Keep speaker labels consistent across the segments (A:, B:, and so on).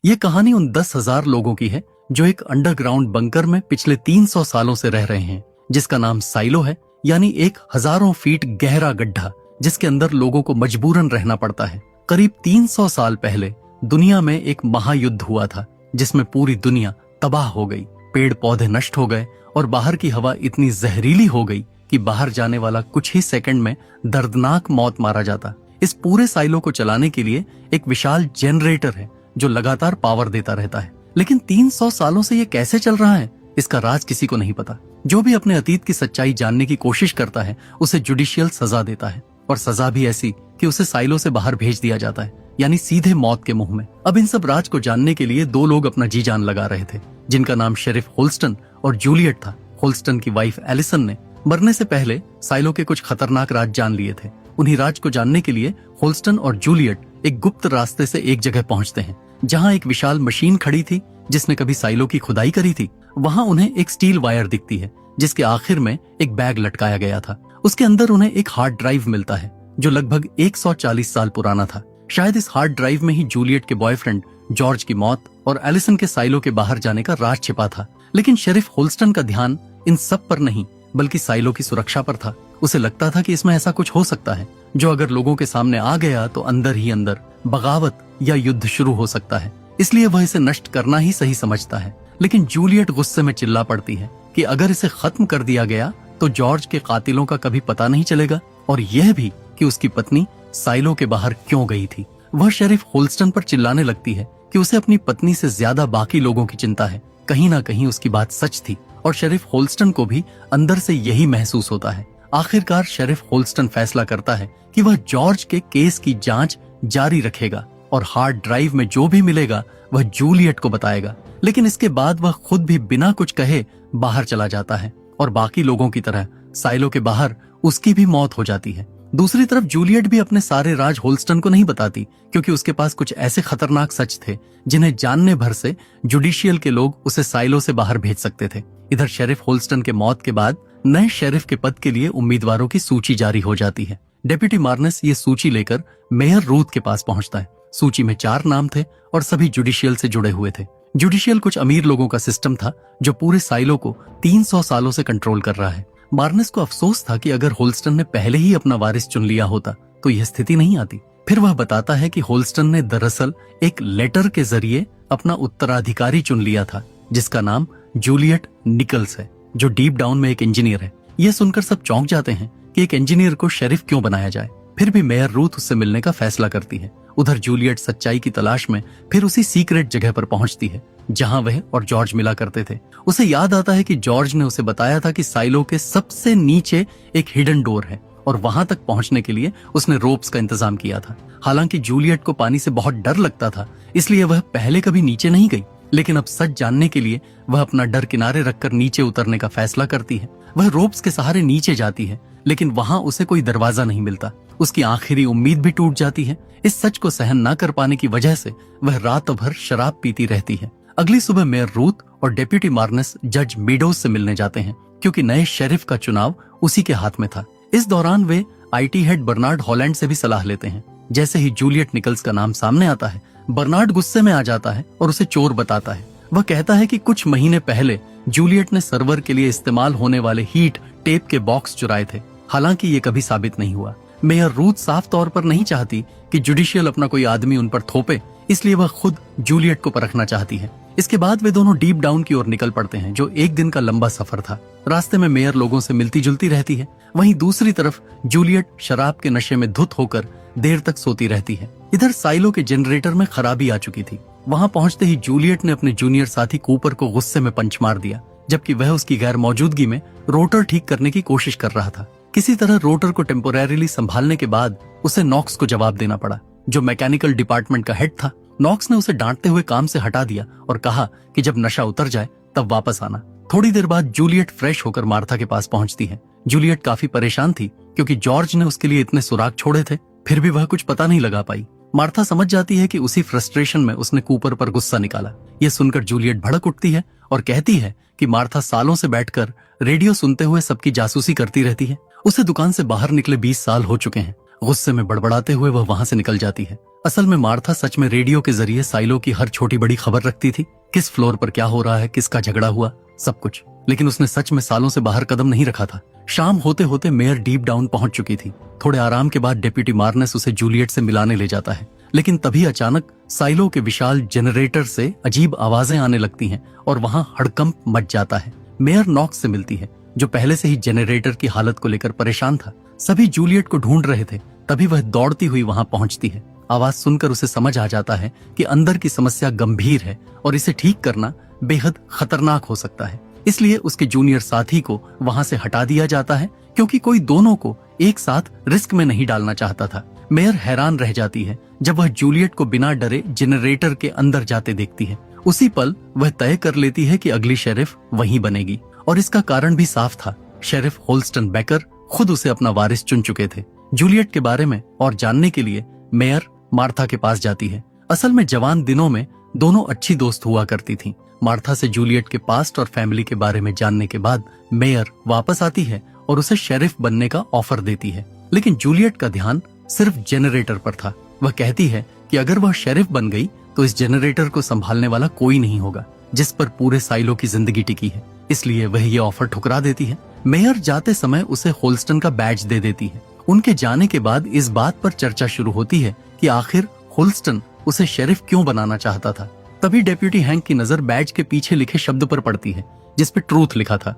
A: ये कहानी उन 10,000 लोगों की है जो एक अंडरग्राउंड बंकर में पिछले 300 सालों से रह रहे हैं, जिसका नाम साइलो है, यानी एक हजारों फीट गहरा गड्ढा जिसके अंदर लोगों को मजबूरन रहना पड़ता है। करीब 300 साल पहले दुनिया में एक महायुद्ध हुआ था जिसमें पूरी दुनिया तबाह हो गई, पेड़ पौधे नष्ट हो गए और बाहर की हवा इतनी जहरीली हो गई कि बाहर जाने वाला कुछ ही सेकंड में दर्दनाक मौत मारा जाता। इस पूरे साइलो को चलाने के लिए एक विशाल जनरेटर है जो लगातार पावर देता रहता है। लेकिन 300 सालों से ये कैसे चल रहा है, इसका राज किसी को नहीं पता। जो भी अपने अतीत की सच्चाई जानने की कोशिश करता है उसे जुडिशियल सजा देता है, और सजा भी ऐसी कि उसे साइलो से बाहर भेज दिया जाता है, यानी सीधे मौत के मुंह में। अब इन सब राज को जानने के लिए दो लोग अपना जी जान लगा रहे थे, जिनका नाम शेरिफ होल्स्टन और जूलियट था। होल्स्टन की वाइफ एलिसन ने मरने से पहले साइलो के कुछ खतरनाक राज जान लिए थे। उन्हीं राज को जानने के लिए होल्स्टन और जूलियट एक गुप्त रास्ते से एक जगह पहुंचते हैं जहां एक विशाल मशीन खड़ी थी जिसने कभी साइलो की खुदाई करी थी। वहां उन्हें एक स्टील वायर दिखती है जिसके आखिर में एक बैग लटकाया गया था। उसके अंदर उन्हें एक हार्ड ड्राइव मिलता है जो लगभग 140 साल पुराना था। शायद इस हार्ड ड्राइव में ही जूलियट के बॉयफ्रेंड जॉर्ज की मौत और एलिसन के साइलो के बाहर जाने का राज छिपा था। लेकिन शेरिफ होल्स्टन का ध्यान इन सब पर नहीं बल्कि साइलो की सुरक्षा पर था। उसे लगता था कि इसमें ऐसा कुछ हो सकता है जो अगर लोगों के सामने आ गया तो अंदर ही अंदर बगावत या युद्ध शुरू हो सकता है, इसलिए वह इसे नष्ट करना ही सही समझता है। लेकिन जूलियट गुस्से में चिल्ला पड़ती है कि अगर इसे खत्म कर दिया गया तो जॉर्ज के कातिलों का कभी पता नहीं चलेगा, और यह भी कि उसकी पत्नी साइलो के बाहर क्यों गई थी। वह शेरिफ होल्स्टन पर चिल्लाने लगती है कि उसे अपनी पत्नी से ज्यादा बाकी लोगों की चिंता है। कहीं ना कहीं उसकी बात सच थी और शेरिफ होल्स्टन को भी अंदर से यही महसूस होता है। आखिरकार शेरिफ होल्स्टन फैसला करता है कि वह जॉर्ज के केस की जांच जारी रखेगा और हार्ड ड्राइव में जो भी मिलेगा वह जूलियट को बताएगा। लेकिन इसके बाद वह खुद भी बिना कुछ कहे बाहर चला जाता है और बाकी लोगों की तरह साइलो के बाहर उसकी भी मौत हो जाती है। दूसरी तरफ जूलियट भी अपने सारे राज होल्स्टन को नहीं बताती, क्योंकि उसके पास कुछ ऐसे खतरनाक सच थे जिन्हें जानने भर से जुडिशियल के लोग उसे साइलो से बाहर भेज सकते थे। इधर शेरिफ होल्स्टन के मौत के बाद नए शेरिफ के पद के लिए उम्मीदवारों की सूची जारी हो जाती है। डेप्यूटी मार्नेस ये सूची लेकर मेयर रूथ के पास पहुंचता है। सूची में 4 नाम थे और सभी जुडिशियल से जुड़े हुए थे। जुडिशियल कुछ अमीर लोगों का सिस्टम था जो पूरे साइलो को 300 सालों से कंट्रोल कर रहा है। मार्नेस को अफसोस था कि अगर होल्स्टन ने पहले ही अपना वारिस चुन लिया होता तो यह स्थिति नहीं आती। फिर वह बताता है कि होल्स्टन ने दरअसल एक लेटर के जरिए अपना उत्तराधिकारी चुन लिया था जिसका नाम जूलियट निकल्स है, जो डीप डाउन में एक इंजीनियर है। यह सुनकर सब चौंक जाते हैं कि एक इंजीनियर को शेरिफ क्यों बनाया जाए। फिर भी मेयर रूथ उससे मिलने का फैसला करती है। उधर जूलियट सच्चाई की तलाश में फिर उसी सीक्रेट जगह पर पहुंचती है जहां वह और जॉर्ज मिला करते थे। उसे याद आता है कि जॉर्ज ने उसे बताया था कि साइलो के सबसे नीचे एक हिडन डोर है और वहां तक पहुंचने के लिए उसने रोप्स का इंतजाम किया था। हालांकि जूलियट को पानी से बहुत डर लगता था, इसलिए वह पहले कभी नीचे नहीं गई। लेकिन अब सच जानने के लिए वह अपना डर किनारे रखकर नीचे उतरने का फैसला करती है। वह रोप्स के सहारे नीचे जाती है, लेकिन वहां उसे कोई दरवाजा नहीं मिलता। उसकी आखिरी उम्मीद भी टूट जाती है। इस सच को सहन न कर पाने की वजह से वह रात भर शराब पीती रहती है। अगली सुबह मेयर रूथ और डेप्यूटी मार्नेस जज मीडोज से मिलने जाते हैं, क्योंकि नए शेरिफ का चुनाव उसी के हाथ में था। इस दौरान वे आईटी हेड बर्नार्ड हॉलैंड से भी सलाह लेते हैं। जैसे ही जूलियट निकल्स का नाम सामने आता है, बर्नार्ड गुस्से में आ जाता है और उसे चोर बताता है। वह कहता है कि कुछ महीने पहले जूलियट ने सर्वर के लिए इस्तेमाल होने वाले हीट टेप के बॉक्स चुराए थे। हालांकि ये कभी साबित नहीं हुआ। मेयर रूथ साफ तौर पर नहीं चाहती कि जुडिशियल अपना कोई आदमी उन पर थोपे, इसलिए वह खुद जूलियट को परखना चाहती है। इसके बाद वे दोनों डीप डाउन की ओर निकल पड़ते हैं, जो एक दिन का लंबा सफर था। रास्ते में मेयर लोगों से मिलती जुलती रहती है। वहीं दूसरी तरफ जूलियट शराब के नशे में धुत होकर देर तक सोती रहती है। इधर साइलो के जनरेटर में खराबी आ चुकी थी। वहां पहुंचते ही जूलियट ने अपने जूनियर साथी कूपर को गुस्से में पंच मार दिया, जबकि वह उसकी गैर मौजूदगी में रोटर ठीक करने की कोशिश कर रहा था। किसी तरह रोटर को टेम्पोरेरीली संभालने के बाद उसे नॉक्स को जवाब देना पड़ा, जो मैकेनिकल डिपार्टमेंट का हेड था। नॉक्स ने उसे डांटते हुए काम से हटा दिया और कहा कि जब नशा उतर जाए तब वापस आना। थोड़ी देर बाद जूलियट फ्रेश होकर मार्था के पास पहुंचती है। जूलियट काफी परेशान थी क्योंकि जॉर्ज ने उसके लिए इतने सुराग छोड़े थे, फिर भी वह कुछ पता नहीं लगा पाई। मार्था समझ जाती है कि उसी फ्रस्ट्रेशन में उसने कूपर पर गुस्सा निकाला। यह सुनकर जूलियट भड़क उठती है और कहती है कि मार्था सालों से बैठकर रेडियो सुनते हुए सबकी जासूसी करती रहती है। उसे दुकान से बाहर निकले 20 साल हो चुके हैं। गुस्से में बड़बड़ाते हुए वह वहां से निकल जाती है। असल में मार्था सच में रेडियो के जरिए साइलो की हर छोटी बड़ी खबर रखती थी, किस फ्लोर पर क्या हो रहा है, किसका झगड़ा हुआ, सब कुछ। लेकिन उसने सच में सालों से बाहर कदम नहीं रखा था। शाम होते होते मेयर डीप डाउन पहुंच चुकी थी। थोड़े आराम के बाद डेप्यूटी मार्नेस उसे जूलियट से मिलाने ले जाता है, लेकिन तभी अचानक साइलो के विशाल जनरेटर से अजीब आवाजें आने लगती हैं और वहां हड़कंप मच जाता है। मेयर नॉक्स से मिलती है, जो पहले से ही जनरेटर की हालत को लेकर परेशान था। सभी जूलियट को ढूंढ रहे थे, तभी वह दौड़ती हुई वहां पहुंचती है। आवाज सुनकर उसे समझ आ जाता है कि अंदर की समस्या गंभीर है और इसे ठीक करना बेहद खतरनाक हो सकता है। इसलिए उसके जूनियर साथी को वहां से हटा दिया जाता है, क्योंकि कोई दोनों को एक साथ रिस्क में नहीं डालना चाहता था। मेयर हैरान रह जाती है जब वह जूलियट को बिना डरे जनरेटर के अंदर जाते देखती है। उसी पल वह तय कर लेती है कि अगली शेरिफ वही बनेगी, और इसका कारण भी साफ था। शेरिफ होल्स्टन बेकर खुद उसे अपना वारिस चुन चुके थे। जूलियट के बारे में और जानने के लिए मेयर मार्था के पास जाती है। असल में जवान दिनों में दोनों अच्छी दोस्त हुआ करती थीं। मार्था से जूलियट के पास्ट और फैमिली के बारे में जानने के बाद मेयर वापस आती है और उसे शेरिफ बनने का ऑफर देती है। लेकिन जूलियट का ध्यान सिर्फ जनरेटर पर था। वह कहती है कि अगर वह शेरिफ बन गई तो इस जनरेटर को संभालने वाला कोई नहीं होगा, जिस पर पूरे साइलो की जिंदगी टिकी है। इसलिए वह ये ऑफर ठुकरा देती है। मेयर जाते समय उसे होल्स्टन का बैज दे देती है। उनके जाने के बाद इस बात पर चर्चा शुरू होती है कि आखिर होल्स्टन उसे शेरिफ क्यों बनाना चाहता था। तभी डेप्यूटी हैंक की नजर बैज के पीछे लिखे शब्द पर पड़ती है, जिस पे ट्रूथ लिखा था।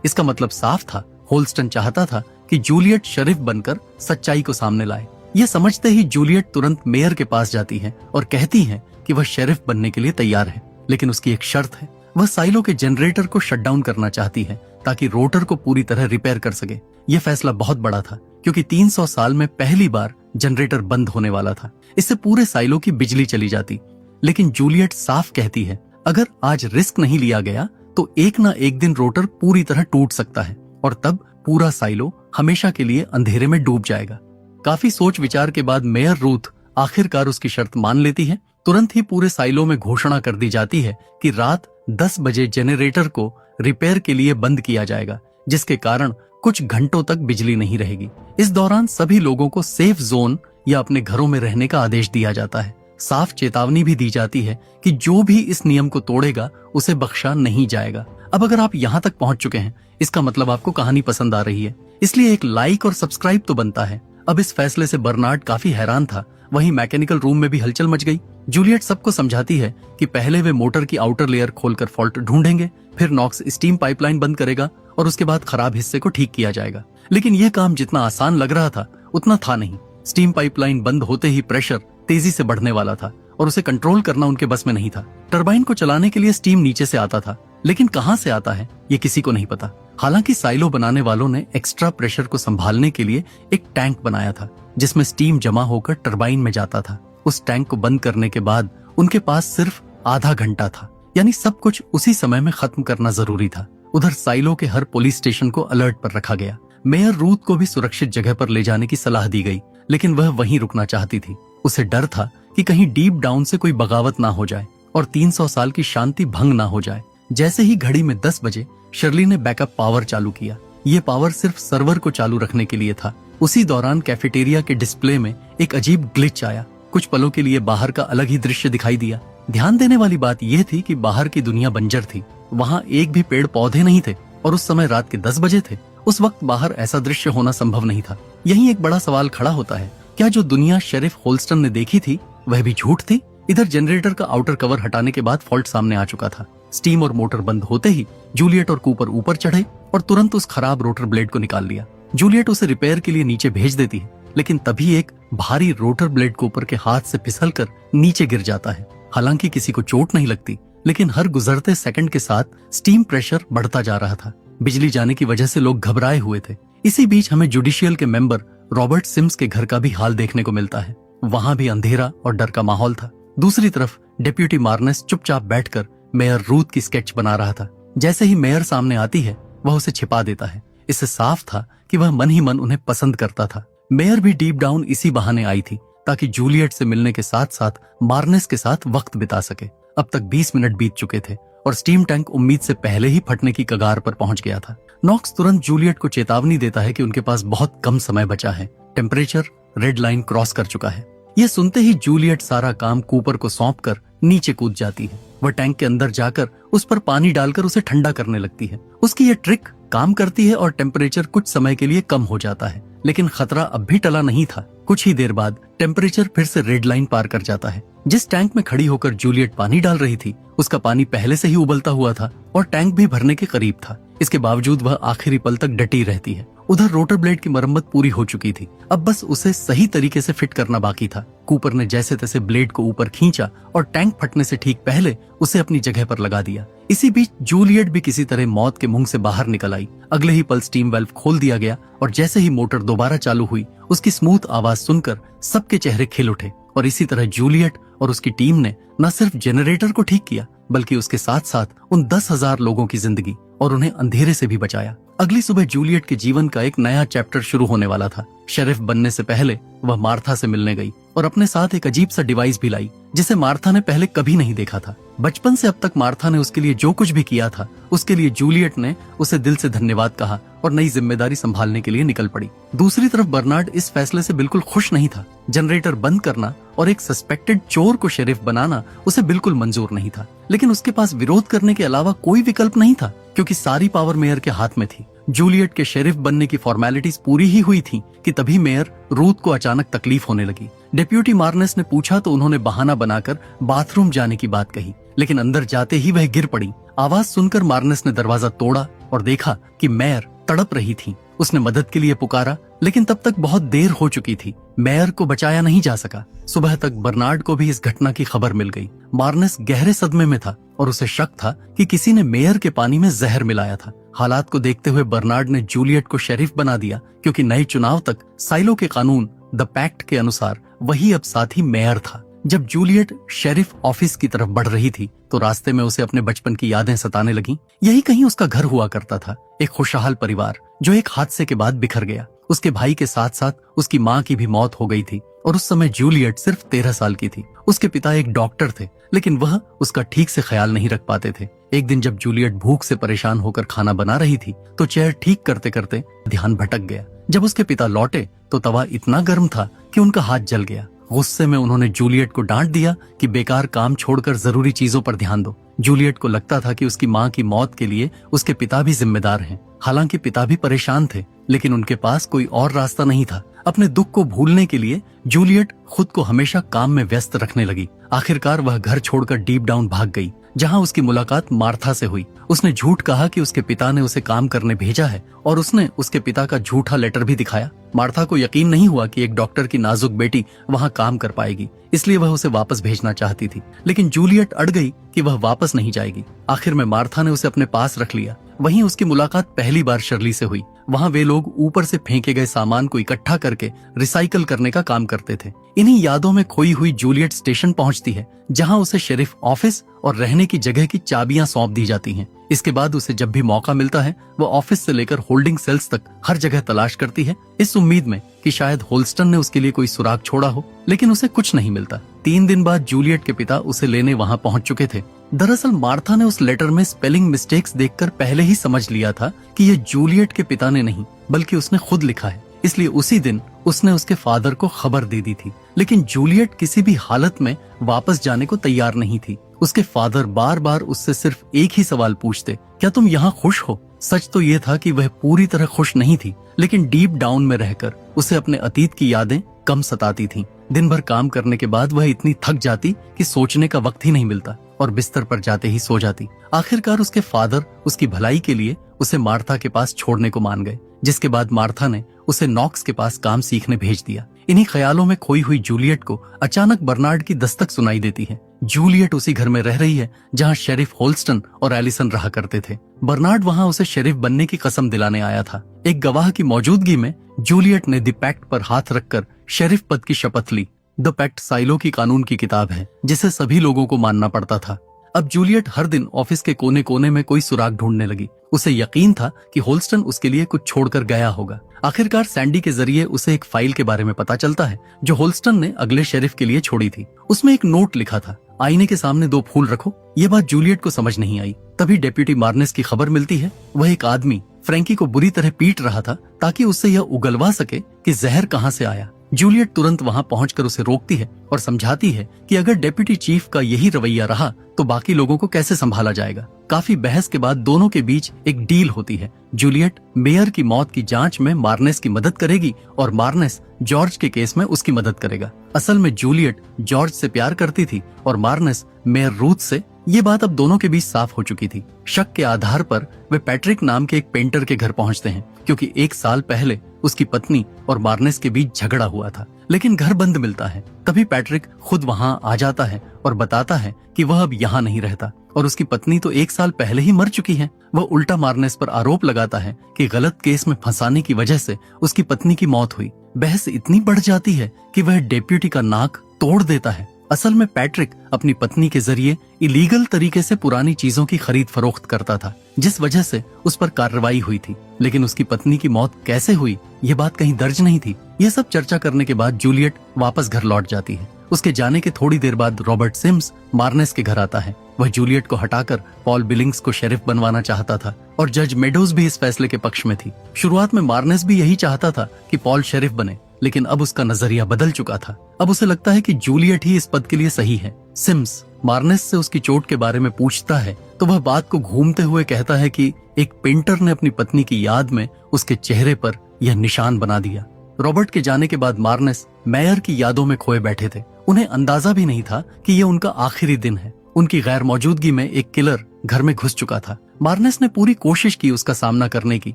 A: इसका मतलब साफ था, होल्स्टन चाहता था कि जूलियट शेरिफ बनकर सच्चाई को सामने लाए। यह समझते ही जूलियट तुरंत मेयर के पास जाती है और कहती है कि वह शेरिफ बनने के लिए तैयार है, लेकिन उसकी एक शर्त है। वह साइलो के जनरेटर को शट डाउन करना चाहती है ताकि रोटर को पूरी तरह रिपेयर कर सके। यह फैसला बहुत बड़ा था, क्योंकि 300 साल में पहली बार जनरेटर बंद होने वाला था। इससे पूरे साइलो की बिजली चली जाती। लेकिन जूलियट साफ कहती है, अगर आज रिस्क नहीं लिया गया तो एक ना एक दिन रोटर पूरी तरह टूट सकता है और तब पूरा साइलो हमेशा के लिए अंधेरे में डूब जाएगा। काफी सोच विचार के बाद मेयर रूथ आखिरकार उसकी शर्त मान लेती है। तुरंत ही पूरे साइलो में घोषणा कर दी जाती है कि रात 10 बजे जनरेटर को रिपेयर के लिए बंद किया जाएगा, जिसके कारण कुछ घंटों तक बिजली नहीं रहेगी। इस दौरान सभी लोगों को सेफ जोन या अपने घरों में रहने का आदेश दिया जाता है। साफ चेतावनी भी दी जाती है कि जो भी इस नियम को तोड़ेगा उसे बख्शा नहीं जाएगा। अब अगर आप यहाँ तक पहुंच चुके हैं, इसका मतलब आपको कहानी पसंद आ रही है, इसलिए एक लाइक और सब्सक्राइब तो बनता है। अब इस फैसले से बर्नार्ड काफी हैरान था। वहीं मैकेनिकल रूम में भी हलचल मच गई। जूलियट सबको समझाती है कि पहले वे मोटर की आउटर लेयर खोलकर फॉल्ट ढूंढेंगे, फिर नॉक्स स्टीम पाइपलाइन बंद करेगा और उसके बाद खराब हिस्से को ठीक किया जाएगा। लेकिन यह काम जितना आसान लग रहा था उतना था नहीं। स्टीम पाइपलाइन बंद होते ही प्रेशर तेजी से बढ़ने वाला था और उसे कंट्रोल करना उनके बस में नहीं था। टरबाइन को चलाने के लिए स्टीम नीचे से आता था, लेकिन कहां से आता है ये किसी को नहीं पता। हालांकि साइलो बनाने वालों ने एक्स्ट्रा प्रेशर को संभालने के लिए एक टैंक बनाया था, जिसमें स्टीम जमा होकर टरबाइन में जाता था। उस टैंक को बंद करने के बाद उनके पास सिर्फ आधा घंटा था, यानी सब कुछ उसी समय में खत्म करना जरूरी था। उधर साइलो के हर पुलिस स्टेशन को अलर्ट पर रखा गया। मेयर रूथ को भी सुरक्षित जगह पर ले जाने की सलाह दी गई, लेकिन वह वहीं रुकना चाहती थी। उसे डर था कि कहीं डीप डाउन से कोई बगावत ना हो जाए और 300 साल की शांति भंग ना हो जाए। जैसे ही घड़ी में 10 बजे शर्ली ने बैकअप पावर चालू किया। ये पावर सिर्फ सर्वर को चालू रखने के लिए था। उसी दौरान कैफेटेरिया के डिस्प्ले में एक अजीब ग्लिच आया। कुछ पलों के लिए बाहर का अलग ही दृश्य दिखाई दिया। ध्यान देने वाली बात यह थी कि बाहर की दुनिया बंजर थी। वहाँ एक भी पेड़ पौधे नहीं थे और उस समय रात के 10 बजे थे। उस वक्त बाहर ऐसा दृश्य होना संभव नहीं था। यही एक बड़ा सवाल खड़ा होता है, क्या जो दुनिया शेरिफ होल्स्टन ने देखी थी वह भी झूठ थी? इधर जनरेटर का आउटर कवर हटाने के बाद फॉल्ट सामने आ चुका था। स्टीम और मोटर बंद होते ही जूलियट और कूपर ऊपर चढ़े और तुरंत उस खराब रोटर ब्लेड को निकाल लिया। जूलियट उसे रिपेयर के लिए नीचे भेज देती है, लेकिन तभी एक भारी रोटर ब्लेड कूपर के हाथ से फिसलकर नीचे गिर जाता है। हालांकि किसी को चोट नहीं लगती, लेकिन हर गुजरते सेकंड के साथ स्टीम प्रेशर बढ़ता जा रहा था। बिजली जाने की वजह से लोग घबराए हुए थे। इसी बीच हमें जुडिशियल के मेंबर रॉबर्ट सिम्स के घर का भी हाल देखने को मिलता है। वहां भी अंधेरा और डर का माहौल था। दूसरी तरफ डेप्यूटी मार्नेस चुपचाप बैठकर मेयर रूथ की स्केच बना रहा था। जैसे ही मेयर सामने आती है वह उसे छिपा देता है। इससे साफ था कि वह मन ही मन उन्हें पसंद करता था। मेयर भी डीप डाउन इसी बहाने आई थी ताकि जूलियट से मिलने के साथ साथ मार्नेस के साथ वक्त बिता सके। अब तक 20 मिनट बीत चुके थे और स्टीम टैंक उम्मीद से पहले ही फटने की कगार पर पहुंच गया था। नॉक्स तुरंत जूलियट को चेतावनी देता है कि उनके पास बहुत कम समय बचा है। टेम्परेचर रेड लाइन क्रॉस कर चुका है। यह सुनते ही जूलियट सारा काम कूपर को सौंपकर नीचे कूद जाती है। वह टैंक के अंदर जाकर उस पर पानी डालकर उसे ठंडा करने लगती है। उसकी यह ट्रिक काम करती है और टेम्परेचर कुछ समय के लिए कम हो जाता है, लेकिन खतरा अब भी टला नहीं था। कुछ ही देर बाद टेम्परेचर फिर से रेड लाइन पार कर जाता है। जिस टैंक में खड़ी होकर जूलियट पानी डाल रही थी, उसका पानी पहले से ही उबलता हुआ था और टैंक भी भरने के करीब था। इसके बावजूद वह आखिरी पल तक डटी रहती है। उधर रोटर ब्लेड की मरम्मत पूरी हो चुकी थी, अब बस उसे सही तरीके से फिट करना बाकी था। कूपर ने जैसे तैसे ब्लेड को ऊपर खींचा और टैंक फटने से ठीक पहले उसे अपनी जगह पर लगा दिया। इसी बीच जूलियट भी किसी तरह मौत के मुंह से बाहर निकल आई। अगले ही पल स्टीम वाल्व खोल दिया गया और जैसे ही मोटर दोबारा चालू हुई, उसकी स्मूथ आवाज सुनकर सबके चेहरे खिल उठे। और इसी तरह जूलियट और उसकी टीम ने न सिर्फ जेनरेटर को ठीक किया, बल्कि उसके साथ साथ उन 10,000 लोगों की जिंदगी और उन्हें अंधेरे से भी बचाया। अगली सुबह जूलियट के जीवन का एक नया चैप्टर शुरू होने वाला था। शेरिफ बनने से पहले वह मार्था से मिलने गई और अपने साथ एक अजीब सा डिवाइस भी लाई, जिसे मार्था ने पहले कभी नहीं देखा था। बचपन से अब तक मार्था ने उसके लिए जो कुछ भी किया था, उसके लिए जूलियट ने उसे दिल से धन्यवाद कहा और नई जिम्मेदारी संभालने के लिए निकल पड़ी। दूसरी तरफ बर्नार्ड इस फैसले से बिल्कुल खुश नहीं था। जनरेटर बंद करना और एक सस्पेक्टेड चोर को शेरिफ बनाना उसे बिल्कुल मंजूर नहीं था, लेकिन उसके पास विरोध करने के अलावा कोई विकल्प नहीं था, क्योंकि सारी पावर मेयर के हाथ में थी। जूलियट के शेरिफ बनने की फॉर्मेलिटीज पूरी ही हुई थी कि तभी मेयर रूथ को अचानक तकलीफ होने लगी। डेप्यूटी मार्नेस ने पूछा तो उन्होंने बहाना बनाकर बाथरूम जाने की बात कही, लेकिन अंदर जाते ही वह गिर पड़ी। आवाज सुनकर मार्नेस ने दरवाजा तोड़ा और देखा कि मेयर तड़प रही थी। उसने मदद के लिए पुकारा, लेकिन तब तक बहुत देर हो चुकी थी। मेयर को बचाया नहीं जा सका। सुबह तक बर्नार्ड को भी इस घटना की खबर मिल गई। मार्नेस गहरे सदमे में था और उसे शक था कि किसी ने मेयर के पानी में जहर मिलाया था। हालात को देखते हुए बर्नार्ड ने जूलियट को शेरिफ बना दिया, क्योंकि नए चुनाव तक साइलो के कानून द पैक्ट के अनुसार वही अब साथी मेयर था। जब जूलियट शेरिफ ऑफिस की तरफ बढ़ रही थी तो रास्ते में उसे अपने बचपन की यादें सताने लगीं। यही कहीं उसका घर हुआ करता था, एक खुशहाल परिवार जो एक हादसे के बाद बिखर गया। उसके भाई के साथ साथ उसकी माँ की भी मौत हो गई थी और उस समय जूलियट सिर्फ 13 साल की थी। उसके पिता एक डॉक्टर थे, लेकिन वह उसका ठीक से ख्याल नहीं रख पाते थे। एक दिन जब जूलियट भूख से परेशान होकर खाना बना रही थी तो चेयर ठीक करते करते ध्यान भटक गया। जब उसके पिता लौटे तो तवा इतना गर्म था कि उनका हाथ जल गया। गुस्से में उन्होंने जूलियट को डांट दिया कि बेकार काम छोड़कर जरूरी चीजों पर ध्यान दो। जूलियट को लगता था कि उसकी माँ की मौत के लिए उसके पिता भी जिम्मेदार हैं। हालांकि पिता भी परेशान थे, लेकिन उनके पास कोई और रास्ता नहीं था। अपने दुख को भूलने के लिए जूलियट खुद को हमेशा काम में व्यस्त रखने लगी। आखिरकार वह घर छोड़कर डीप डाउन भाग गई, जहां उसकी मुलाकात मार्था से हुई। उसने झूठ कहा कि उसके पिता ने उसे काम करने भेजा है और उसने उसके पिता का झूठा लेटर भी दिखाया। मार्था को यकीन नहीं हुआ कि एक डॉक्टर की नाजुक बेटी वहां काम कर पाएगी, इसलिए वह उसे वापस भेजना चाहती थी। लेकिन जूलियट अड़ गई कि वह वापस नहीं जाएगी। आखिर में मार्था ने उसे अपने पास रख लिया। वहीं उसकी मुलाकात पहली बार शर्ली से हुई। वहां वे लोग ऊपर से फेंके गए सामान को इकट्ठा करके रिसाइकल करने का काम करते थे। इन्हीं यादों में खोई हुई जूलियट स्टेशन पहुंचती है, जहां उसे शेरिफ ऑफिस और रहने की जगह की चाबियां सौंप दी जाती हैं। इसके बाद उसे जब भी मौका मिलता है वो ऑफिस से लेकर होल्डिंग सेल्स तक हर जगह तलाश करती है, इस उम्मीद में कि शायद होल्स्टन ने उसके लिए कोई सुराग छोड़ा हो, लेकिन उसे कुछ नहीं मिलता। 3 दिन बाद जूलियट के पिता उसे लेने वहां पहुंच चुके थे। दरअसल मार्था ने उस लेटर में स्पेलिंग मिस्टेक्स देखकर पहले ही समझ लिया था कि यह जूलियट के पिता ने नहीं बल्कि उसने खुद लिखा है, इसलिए उसी दिन उसने उसके फादर को खबर दे दी थी। लेकिन जूलियट किसी भी हालत में वापस जाने को तैयार नहीं थी। उसके फादर बार बार उससे सिर्फ एक ही सवाल पूछते, क्या तुम यहाँ खुश हो? सच तो ये था कि वह पूरी तरह खुश नहीं थी, लेकिन डीप डाउन में रहकर उसे अपने अतीत की यादें कम सताती थीं। दिन भर काम करने के बाद वह इतनी थक जाती कि सोचने का वक्त ही नहीं मिलता और बिस्तर पर जाते ही सो जाती। आखिरकार उसके फादर उसकी भलाई के लिए उसे मार्था के पास छोड़ने को मान गए, जिसके बाद मार्था ने उसे नॉक्स के पास काम सीखने भेज दिया। इन्हीं ख्यालों में खोई हुई जूलियट को अचानक बर्नार्ड की दस्तक सुनाई देती है। जूलियट उसी घर में रह रही है जहां शेरिफ होल्स्टन और एलिसन रहा करते थे। बर्नार्ड वहां उसे शेरिफ बनने की कसम दिलाने आया था। एक गवाह की मौजूदगी में जूलियट ने द पैक्ट पर हाथ रखकर शेरिफ पद की शपथ ली। द पैक्ट साइलो की कानून की किताब है, जिसे सभी लोगों को मानना पड़ता था। अब जूलियट हर दिन ऑफिस के कोने कोने में कोई सुराग ढूंढने लगी। उसे यकीन था कि होल्स्टन उसके लिए कुछ छोड़कर गया होगा। आखिरकार सैंडी के जरिए उसे एक फाइल के बारे में पता चलता है जो होल्स्टन ने अगले शेरिफ के लिए छोड़ी थी। उसमें एक नोट लिखा था, आईने के सामने 2 फूल रखो। ये बात जूलियट को समझ नहीं आई। तभी डेप्यूटी मार्नेस की खबर मिलती है। वह एक आदमी फ्रैंकी को बुरी तरह पीट रहा था ताकि उससे यह उगलवा सके कि जहर कहां से आया। जूलियट तुरंत वहां पहुंचकर उसे रोकती है और समझाती है कि अगर डेप्यूटी चीफ का यही रवैया रहा तो बाकी लोगों को कैसे संभाला जाएगा। काफी बहस के बाद दोनों के बीच एक डील होती है। जूलियट मेयर की मौत की जांच में मार्नेस की मदद करेगी और मार्नेस जॉर्ज के केस में उसकी मदद करेगा। असल में जूलियट जॉर्ज से प्यार करती थी और मार्नेस मेयर रूथ से। ये बात अब दोनों के बीच साफ हो चुकी थी। शक के आधार पर वे पैट्रिक नाम के एक पेंटर के घर पहुंचते हैं, क्योंकि 1 साल पहले उसकी पत्नी और मार्नेस के बीच झगड़ा हुआ था, लेकिन घर बंद मिलता है। तभी पैट्रिक खुद वहां आ जाता है और बताता है कि वह अब यहाँ नहीं रहता और उसकी पत्नी तो 1 साल पहले ही मर चुकी है। वह उल्टा मार्नेस पर आरोप लगाता है कि गलत केस में फंसाने की वजह से उसकी पत्नी की मौत हुई। बहस इतनी बढ़ जाती है कि वह डेप्यूटी का नाक तोड़ देता है। असल में पैट्रिक अपनी पत्नी के जरिए इलीगल तरीके से पुरानी चीजों की खरीद फरोख्त करता था, जिस वजह से उस पर कार्रवाई हुई थी। लेकिन उसकी पत्नी की मौत कैसे हुई, ये बात कहीं दर्ज नहीं थी। यह सब चर्चा करने के बाद जूलियट वापस घर लौट जाती है। उसके जाने के थोड़ी देर बाद रॉबर्ट सिम्स मार्नेस के घर आता है। वह जूलियट को हटाकर पॉल बिलिंग्स को शेरिफ बनवाना चाहता था और जज मेडोज भी इस फैसले के पक्ष में थी। शुरुआत में मार्नेस भी यही चाहता था कि पॉल शेरिफ बने, लेकिन अब उसका नजरिया बदल चुका था। अब उसे लगता है कि जूलियट ही इस पद के लिए सही है। सिम्स मार्नेस से उसकी चोट के बारे में पूछता है तो वह बात को घूमते हुए कहता है कि एक पेंटर ने अपनी पत्नी की याद में उसके चेहरे पर यह निशान बना दिया। रॉबर्ट के जाने के बाद मार्नेस मेयर की यादों में खोए बैठे थे। उन्हें अंदाजा भी नहीं था कि यह उनका आखिरी दिन है। उनकी गैर मौजूदगी में एक किलर घर में घुस चुका था। मार्नेस ने पूरी कोशिश की उसका सामना करने की।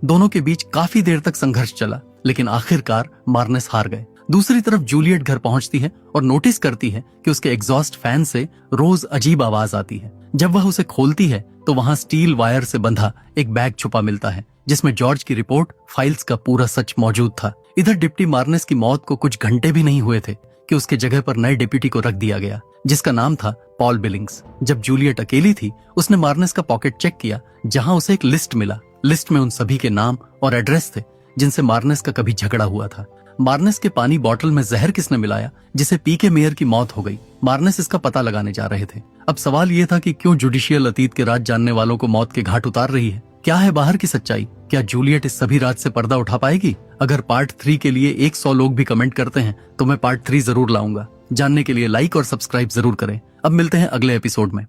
A: दोनों के बीच काफी देर तक संघर्ष चला, लेकिन आखिरकार मार्नेस हार गए। दूसरी तरफ जूलियट घर पहुंचती है और नोटिस करती है कि उसके एग्जॉस्ट फैन से रोज अजीब आवाज आती है। जब वह उसे खोलती है तो वहां स्टील वायर से बंधा एक बैग छुपा मिलता है, जिसमें जॉर्ज की रिपोर्ट फाइल्स का पूरा सच मौजूद था। इधर डिप्टी मार्नेस की मौत को कुछ घंटे भी नहीं हुए थे कि उसके जगह पर नए डिप्टी को रख दिया गया, जिसका नाम था पॉल बिलिंग्स। जब जूलियट अकेली थी, उसने मार्नेस का पॉकेट चेक किया, जहां उसे एक लिस्ट मिला। लिस्ट में उन सभी के नाम और एड्रेस थे जिनसे मार्नेस का कभी झगड़ा हुआ था। मार्नेस के पानी बॉटल में जहर किसने मिलाया जिसे पी के मेयर की मौत हो गई, मार्नेस इसका पता लगाने जा रहे थे। अब सवाल यह था कि क्यों जुडिशियल अतीत के राज जानने वालों को मौत के घाट उतार रही है। क्या है बाहर की सच्चाई? क्या जूलियट इस सभी राज से पर्दा उठा पाएगी? अगर पार्ट 3 के लिए 100 लोग भी कमेंट करते हैं तो मैं पार्ट 3 जरूर लाऊंगा। जानने के लिए लाइक और सब्सक्राइब जरूर करें। अब मिलते हैं अगले एपिसोड में।